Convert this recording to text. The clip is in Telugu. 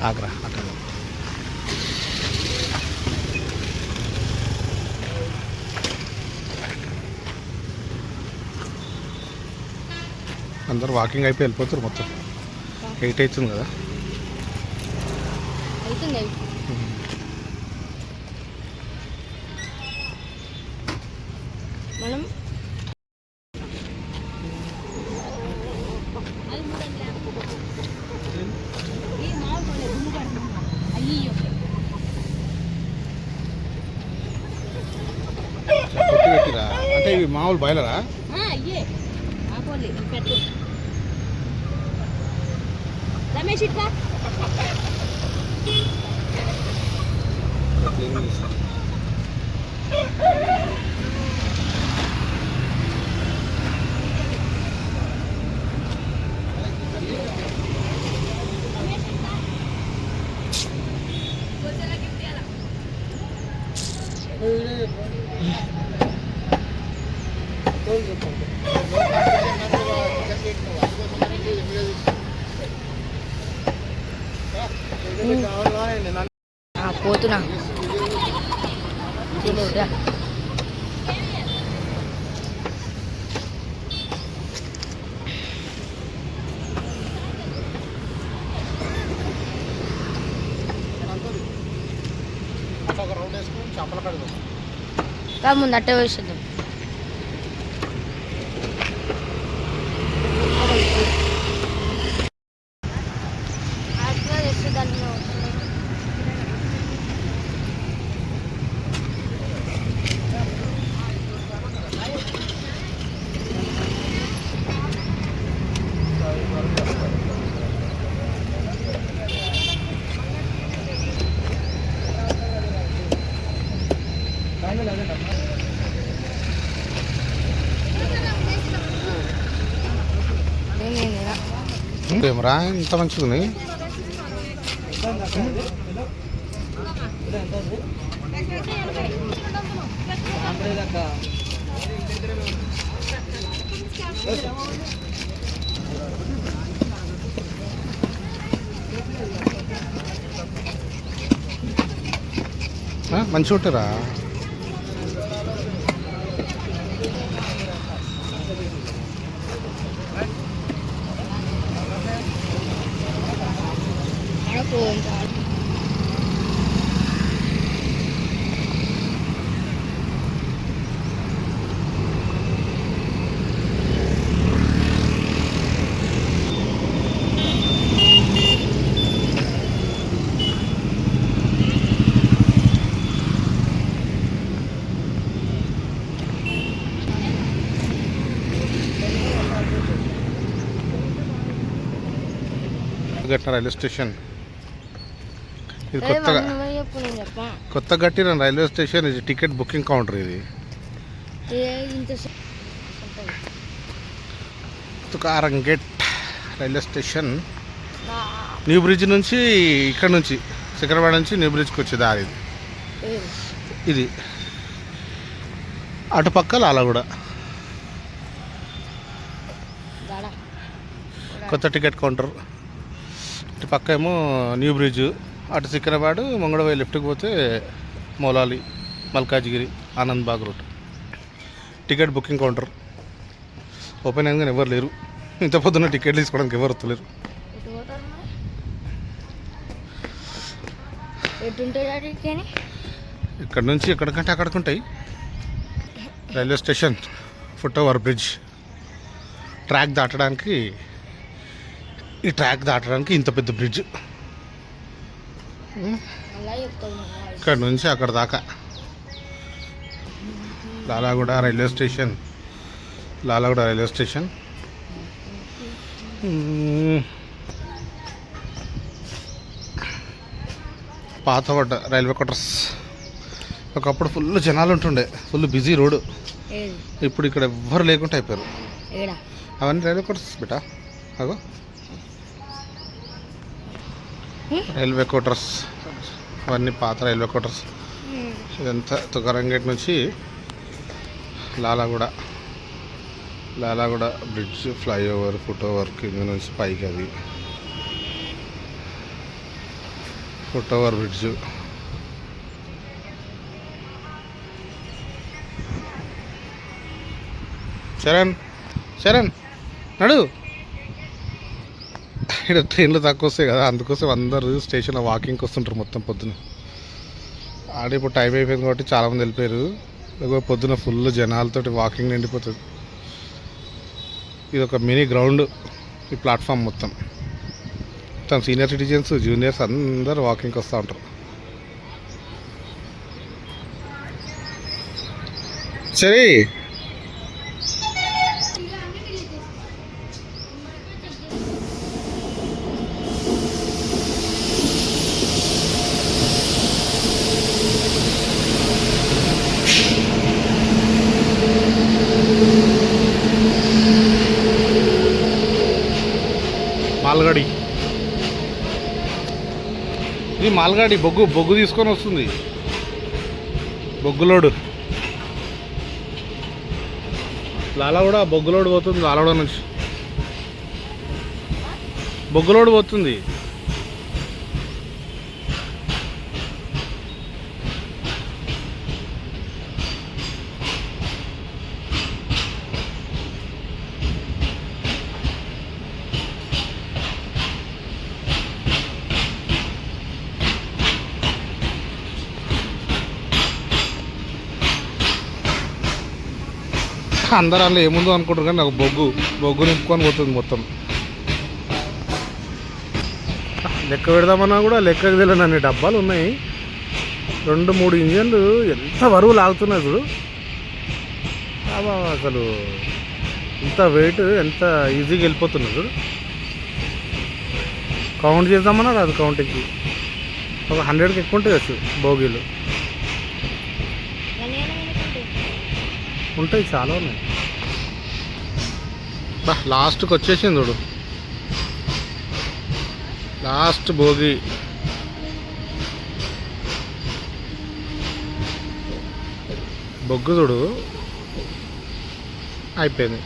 ఆగ్రా అక్కడ అందరూ వాకింగ్ అయిపోయి వెళ్ళిపోతారు. మొత్తం 8 అవుతుంది కదా. మనం పెట్టిరా అంటే ఇవి మామూలు బాయిలరా? రమేష్ ఇట్లా పోతున్నా. ముందు అట్టే వేసేద్దాం. ఏమరా ఇంత మంచిగా ఉంది. మంచిగా ఉంటారా? రైల్వే స్టేషన్ ఇది కొత్త కట్టిన రైల్వే స్టేషన్. ఇది టికెట్ బుకింగ్ కౌంటర్. ఇది Tukaramgate railway station. New bridge నుంచి ఇక్కడ నుంచి సికింద్రాబాద్ నుంచి న్యూ బ్రిడ్జ్కి వచ్చే దారి ఇది. అటుపక్క లాలగూడ కొత్త టికెట్ కౌంటర్. ఇటు పక్క ఏమో న్యూ బ్రిడ్జ్. అటు సికింద్రాబాద్ మంగళవాయి లెఫ్ట్కి పోతే Moulali, Malkajgiri, Anand Bagh route. Ticket booking counter open అయింది కానీ ఎవరు లేరు. ఇంత పొద్దున్న టికెట్ తీసుకోవడానికి ఎవరు వస్తలేరు. ఇక్కడ నుంచి ఎక్కడికంటే అక్కడికి ఉంటాయి. Railway station foot over bridge. Track దాటడానికి ఈ ట్రాక్ దాటడానికి ఇంత పెద్ద బ్రిడ్జ్. ఇక్కడ నుంచి అక్కడ దాకా Lalaguda railway station. Lalaguda railway station పాతపడ్డ రైల్వే క్వార్టర్స్. ఒకప్పుడు ఫుల్ జనాలు ఉంటుండే, ఫుల్ బిజీ రోడ్. ఇప్పుడు ఇక్కడ ఎవ్వరు లేకుండా అయిపోయారు. అవన్నీ రైల్వే క్వార్టర్స్ బేటా. అగో రైల్వే క్వార్టర్స్ అవన్నీ పాత రైల్వే క్వార్టర్స్. ఇదంతా తుకారంగేట్ నుంచి Lalaguda bridge, flyover, foot over కింద నుంచి పైకి. అది ఫుట్ ఓవర్ బ్రిడ్జ్. శరణ్ శరణ్ నడు. ఇక్కడ ట్రైన్లు తక్కువ వస్తాయి కదా, అందుకోసం అందరూ స్టేషన్లో వాకింగ్కి వస్తుంటారు మొత్తం పొద్దున. ఆడ ఇప్పుడు టైం అయిపోయింది కాబట్టి చాలామంది వెళ్ళిపోయారు. లేకపోతే పొద్దున ఫుల్ జనాలతోటి వాకింగ్ నిండిపోతుంది. ఇది ఒక మినీ గ్రౌండ్ ఈ ప్లాట్ఫామ్ మొత్తం. మొత్తం సీనియర్ సిటిజన్స్, జూనియర్స్ అందరూ వాకింగ్కి వస్తూ ఉంటారు. సరే మాల్గాడి, ఇది మాల్గాడి బొగ్గు తీసుకొని వస్తుంది. బొగ్గులోడు లాలగూడ బొగ్గులోడు పోతుంది. లాలగూడ నుంచి బొగ్గులోడు పోతుంది. అందరూ అందులో ఏముందో అనుకుంటారు కానీ నాకు బొగ్గు నింపుకొని పోతుంది మొత్తం. లెక్క పెడదామన్నా కూడా లెక్కకు తెలియని అన్ని డబ్బాలు ఉన్నాయి. 2-3 ఇంజన్లు ఎంత బరువు లాగుతున్నాయి చూడు. అసలు ఇంత వెయిట్ ఎంత ఈజీగా వెళ్ళిపోతున్నది చూడు. కౌంట్ చేద్దామన్నా రాదు కౌంటింగ్కి. ఒక 100కి ఎక్కువ ఉంటాయి వచ్చు బోగీలు. ఉంటాయి, చాలా ఉన్నాయి. లాస్ట్కి వచ్చేసింది చూడు, లాస్ట్ భోగి. బొగ్గు చూడు అయిపోయింది.